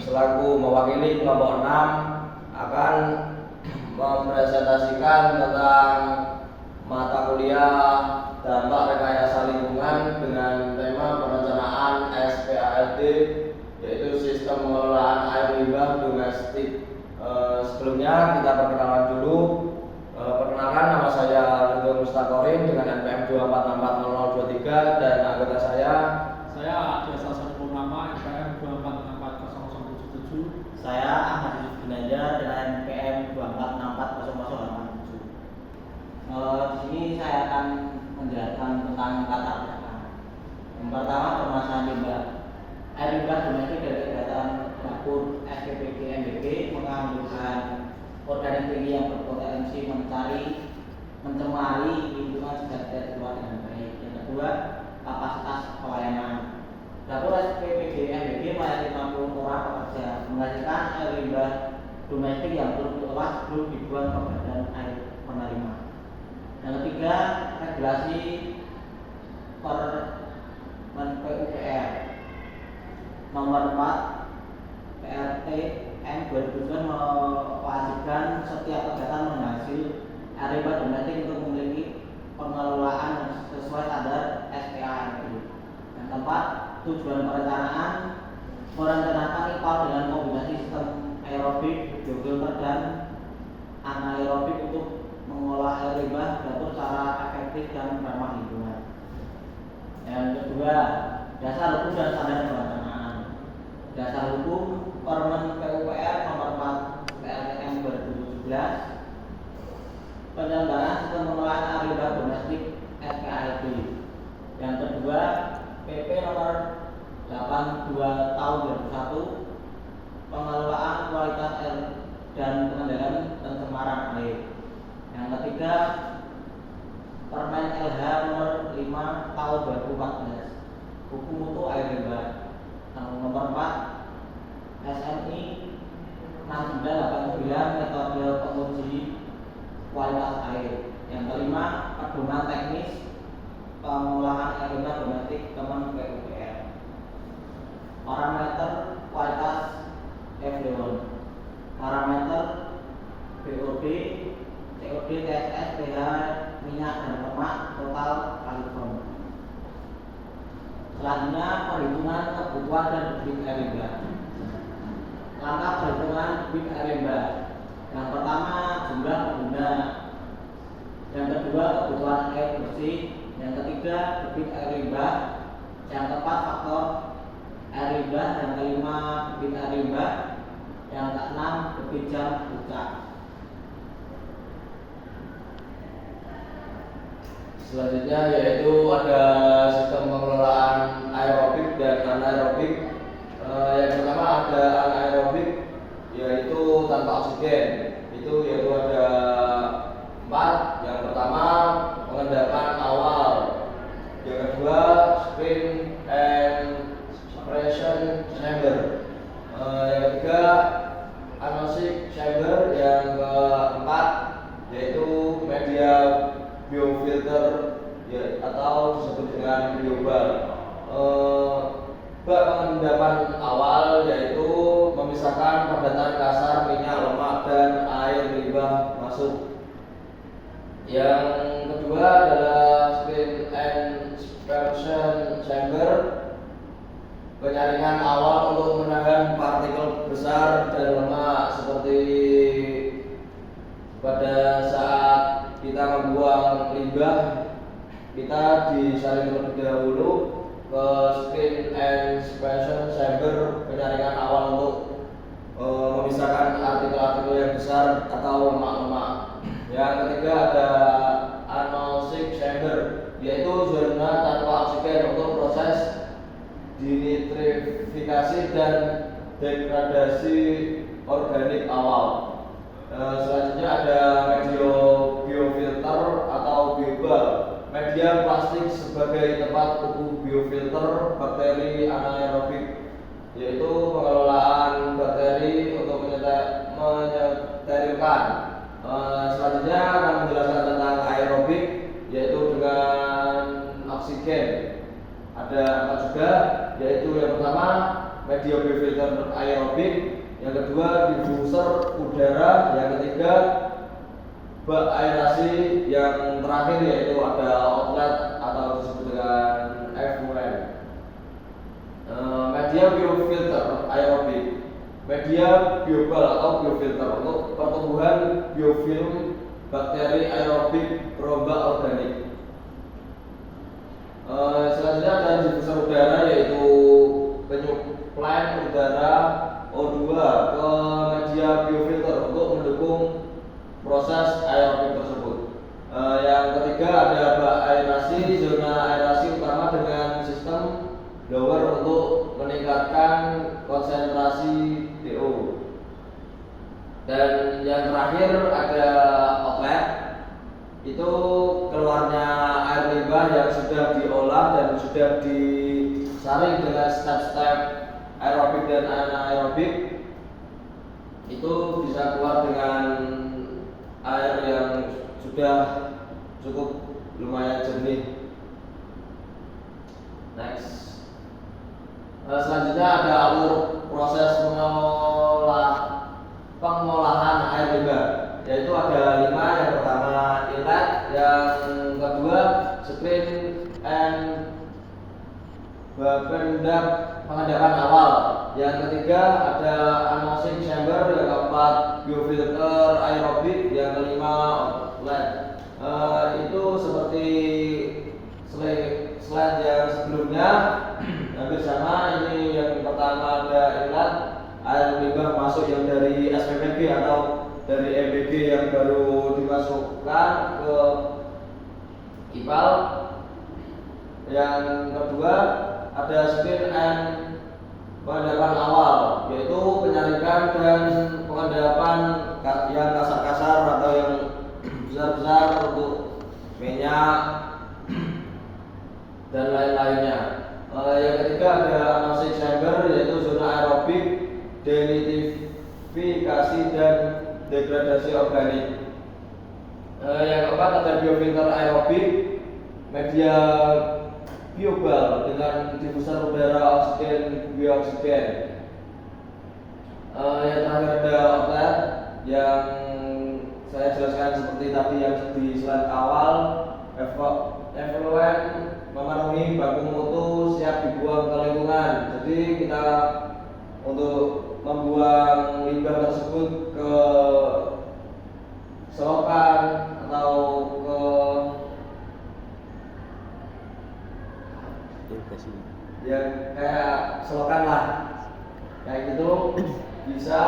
selaku mewakili kelompok 6 akan mempresentasikan tentang mata kuliah dampak rekayasa lingkungan dengan tema perencanaan SPALD, yaitu sistem pengelolaan air limbah domestik. Sebelumnya kita perkenalan dulu. Perkenalkan, nama saya Ridwan Mustakorin dengan NPM 2464023 dan anggota saya Biasa Purnama NPM 2464077. Saya Ahmad Yusuf Ginanjar dengan NPM 2464087. Di sini saya akan menjelaskan tentang kata belakang. Yang pertama, permasalahan limbah. Air limbah domestik dari kegiatan dapur SPPG MBG mengandung bahan organik tinggi yang berpotensi mencemari lingkungan jika tidak dikelola dengan baik. Yang kedua, kapasitas pelayanan. Dapur SPPG MBG melayani 50 orang pekerja, menghasilkan air limbah domestik yang belum diolah sebelum dibuang ke badan air penerima. Yang ketiga, regulasi Permen PUPR nomor 4 PRT M 2009 mewajibkan setiap kegiatan menghasil air limbah domestik untuk memiliki pengelolaan yang sesuai standar SPALD. Yang keempat, tujuan perencanaan merencanakan IPAL dengan kombinasi sistem aerobik, biofilter dan anaerobik untuk mengolah air limbah dapur secara efektif dan ramah lingkungan. Yang kedua, dasar hukum dan standar perencanaan. Dasar hukum Permen PUPR nomor 4 PLTM 2017 penyelenggaraan sistem pengelolaan air limbah domestik SPALD. Yang kedua, PP nomor 82 tahun 2001 pengelolaan kualitas air dan pengendalian pencemaran air. Yang ketiga, Permen LH nomor 5 tahun 2014 hukum mutu air limbah. Yang nomor 4 SNI 6989 metode penguji kualitas air. Yang kelima, pedoman teknis pengolahan air limbah domestik Kemen PUPR. Parameter kualitas effluent, parameter BOD, COD, TSS, pH minyak dan lemak, total kaliform. Selanjutnya, perhitungan kebutuhan dan debit air limbah. Langkah perhitungan debit air limbah. Yang pertama, jumlah pengguna. Yang kedua, kebutuhan air bersih. Yang ketiga, debit air limbah. Yang keempat, faktor air limbah. Yang kelima, debit air limbah. Yang keenam, debit jam puncak. selanjutnya yaitu ada sistem pengelolaan aerobik dan anaerobik. Yang pertama ada anaerobik, yaitu tanpa oksigen. Itu yaitu ada 4. Yang pertama, pengendapan awal. Yang kedua, spin and suppression chamber. Yang ketiga, anosmic chamber. Yang keempat, yaitu media biofilter atau disebut dengan biobal. Bak pengendapan awal yaitu memisahkan padatan kasar minyak, lemak, dan air limbah masuk. Yang kedua adalah spin and suppression chamber, penyaringan awal untuk menahan partikel besar dan lemak, seperti pada saat kita membuang limbah, kita disaring terlebih dahulu ke spin and suppression chamber, penyaringan awal untuk memisahkan artikel-artikel yang besar atau lemak-lemak. Yang ketiga ada anosmic chamber, yaitu zona tanpa oksigen untuk proses dinitrifikasi dan degradasi organik awal. Selanjutnya ada media biofilter atau biobal, media plastik sebagai tempat tumbuh biofilter bakteri anaerobik, yaitu pengelolaan bakteri untuk menyeterilkan. Selanjutnya akan menjelaskan tentang aerobik, yaitu dengan oksigen. Ada 4 juga, yaitu yang pertama media biofilter aerobik. aerobik, yang kedua diffuser udara, yang ketiga bak aerasi, yang terakhir yaitu ada outlet atau disebut dengan effluent. Media biofilter aerobik, media biobal atau biofilter untuk pertumbuhan biofilm bakteri aerobik berombak organik. Selanjutnya ada diffuser udara, yaitu penyuplai udara O2 ke media biofilter untuk mendukung proses aerobik tersebut. Yang ketiga ada bak aerasi, zona aerasi utama dengan sistem blower untuk meningkatkan konsentrasi DO. Dan yang terakhir ada outlet, itu keluarnya air limbah yang sudah diolah dan sudah disaring dengan step-step aerobik dan anaerobik. Itu bisa keluar dengan air yang sudah cukup lumayan jernih. Next. Selanjutnya ada alur proses pengolahan air limbah, yaitu ada 5. Yang pertama inlet, yang kedua screen and pengendapan awal, yang ketiga ada anosing chamber, yang keempat biofilter aerobik, yang kelima outlet. Itu seperti slide yang sebelumnya hampir sama. Ini yang pertama ada inlet, air limbah masuk yang dari SPPG atau dari MBG yang baru dimasukkan ke IPAL. Yang kedua ada screen and pengendapan awal, yaitu penyaringan dan pengendapan yang kasar-kasar atau yang besar-besar untuk minyak dan lain-lainnya. Yang ketiga ada anosing chamber, yaitu zona aerobik, denitifikasi dan degradasi organik. Yang keempat ada biofilter aerobik, media biobal dengan diffuser udara oksigen bioksigen. Yang terakhir ada outlet, yang saya jelaskan seperti tadi yang di slide awal. Effluent memenuhi baku mutu, siap dibuang ke lingkungan. Jadi kita untuk membuang limbah tersebut ke selokan atau ke ya kayak selokan lah, kayak gitu bisa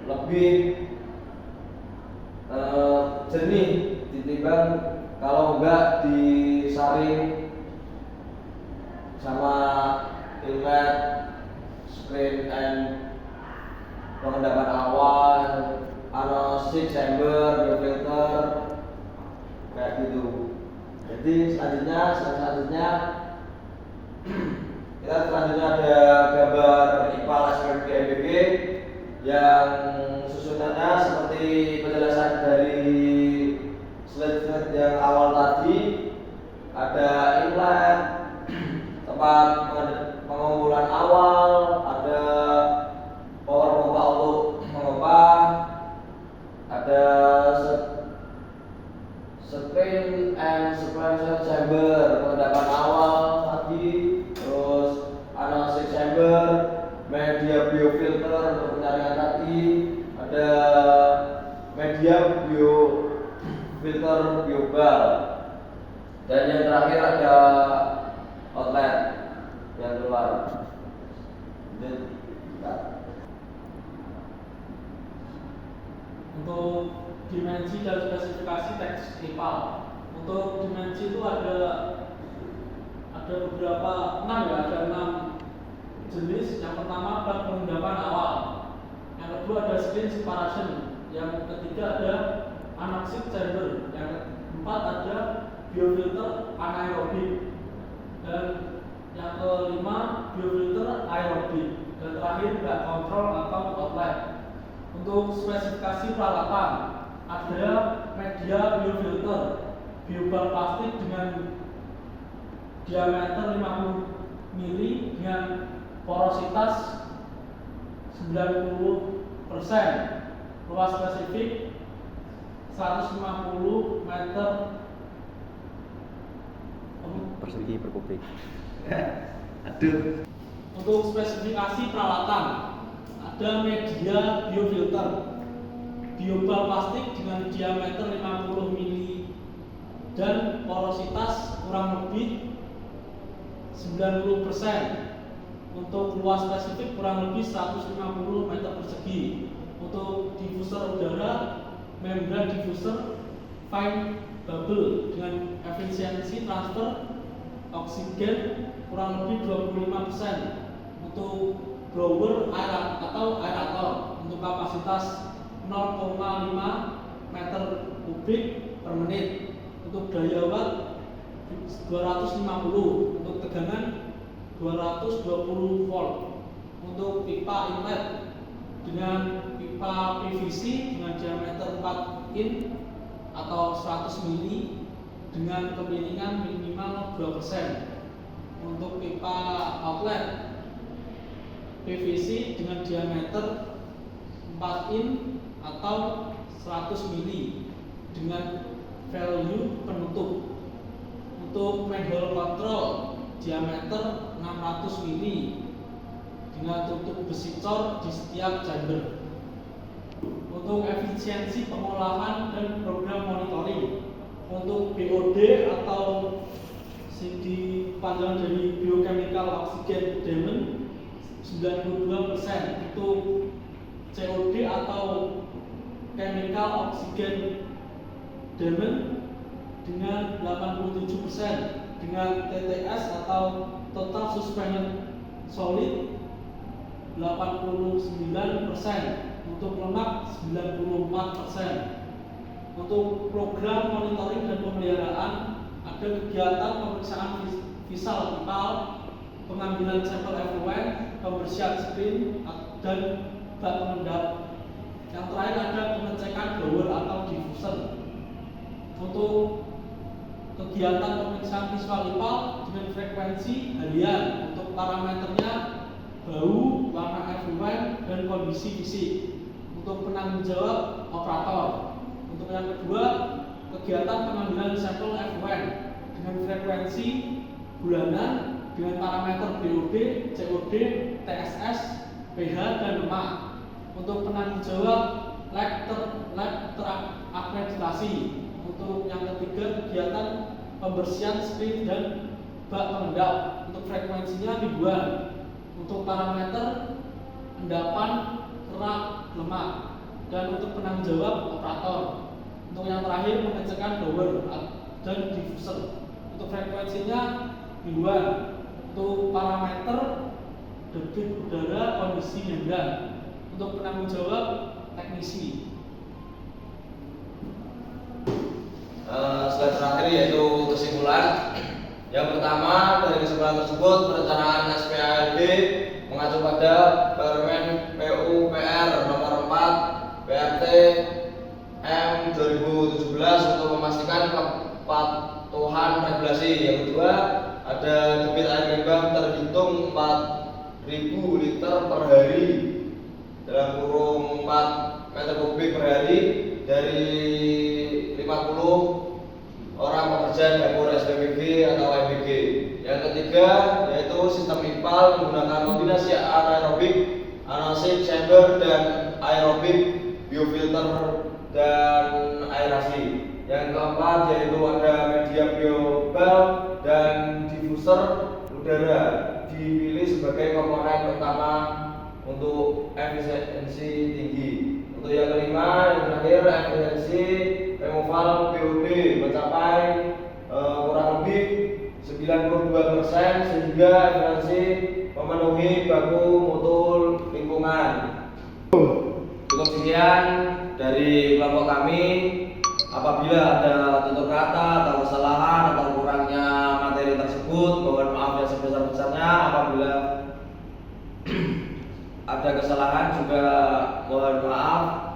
lebih jernih ditimbang kalau enggak disaring sama inlet, screen and pengendapan awal, anosing chamber, biofilter, kayak gitu. Jadi selanjutnya kita ada gambar IPAL SPPG MBG yang susunannya seperti penjelasan dari slide yang awal tadi. Ada inlet, tempat pengumpulan awal, ada power pompa untuk mengompa, ada screen and suppressor chamber pengendapan awal tadi, terus anosing chamber, media biofilter untuk penyaringan tadi, ada media biofilter biobal, dan yang terakhir ada outlet yang keluar. Untuk dimensi dan spesifikasi teks IPAL. Untuk dimensi itu ada beberapa 6 ya, ada 6 jenis. Yang pertama ada pengendapan awal, yang kedua ada screen separation, yang ketiga ada anosing chamber, yang keempat ada biofilter anaerobik, dan yang kelima biofilter aerobik, dan terakhir back control atau outlet. Untuk spesifikasi peralatan ada media biofilter biobal plastik dengan diameter 50 mili dengan porositas luas spesifik 150 meter persegi per kubik. Aduh. Untuk spesifikasi peralatan, ada media biofilter, biobal plastik dengan diameter 50 mili dan porositas kurang lebih 90%. Untuk luas spesifik kurang lebih 150 meter persegi. Untuk diffuser udara, membran diffuser fine bubble dengan efisiensi transfer oksigen kurang lebih 25%. Untuk blower air atau aerator untuk kapasitas 0,5 meter kubik per menit. Untuk daya watt 250, untuk tegangan 220 volt. Untuk pipa inlet dengan pipa PVC dengan diameter 4 in atau 100 mili dengan kemiringan minimal 2%. Untuk pipa outlet PVC dengan diameter 4 in atau 100 mili dengan value penutup. Untuk manhole control diameter 600 mili dengan tutup besi cor di setiap chamber. Untuk efisiensi pengolahan dan program monitoring, untuk BOD atau dipanjang dari biochemical oxygen demand 92%. Untuk COD atau chemical oxygen demand dengan 87%. Dengan TTS atau total suspended solid 89%. Untuk lemak 94%. Untuk program monitoring dan pemeliharaan, ada kegiatan pemeriksaan visal vital, pengambilan sampel effluent, pembersihan screen dan bak pengendap. Yang terakhir ada pengecekan blower atau diffuser. Untuk kegiatan pemeriksaan visual vital dengan frekuensi harian, untuk parameternya bau, warna effluent, dan kondisi fisik. Untuk penanggung jawab operator. Untuk yang kedua, kegiatan pengambilan sampel effluent dengan frekuensi bulanan dengan parameter BOD, COD, TSS, pH, dan lemak. Untuk penanggung jawab lab terakreditasi. Untuk yang ketiga, kegiatan pembersihan screen dan bak pengendap. Untuk frekuensinya ribuan. Untuk parameter endapan, kerak, lemak. Dan untuk penanggung jawab operator. Untuk yang terakhir, pengecekan blower dan diffuser. Untuk frekuensinya ribuan. Untuk parameter debit udara, kondisi membran. Untuk penanggung jawab teknisi. Slide terakhir yaitu kesimpulan. Yang pertama, dari kesimpulan tersebut, perencanaan SPALD mengacu pada Permen PUPR nomor 4 PRT M 2017 untuk memastikan kepatuhan regulasi. Yang kedua, ada debit air limbah terhitung 4.000 liter per hari dalam kurung 4 meter kubik per hari dari 50 orang pekerja dapur SPBG atau MBG. Yang ketiga, yaitu sistem IPAL menggunakan kombinasi anaerobik, anaerobic chamber, dan aerobik, biofilter, dan aerasi. Yang keempat, yaitu ada media biobal dan diffuser udara dipilih sebagai komponen utama untuk efisiensi tinggi. Untuk yang kelima, yang terakhir, efisiensi removal BOD mencapai kurang lebih 92% sehingga efisiensi memenuhi baku mutu lingkungan. Cukup sekian dari kelompok kami. Apabila ada tutur kata atau kesalahan atau kurangnya materi tersebut, mohon maaf yang sebesar-besarnya. Apabila ada kesalahan juga mohon maaf.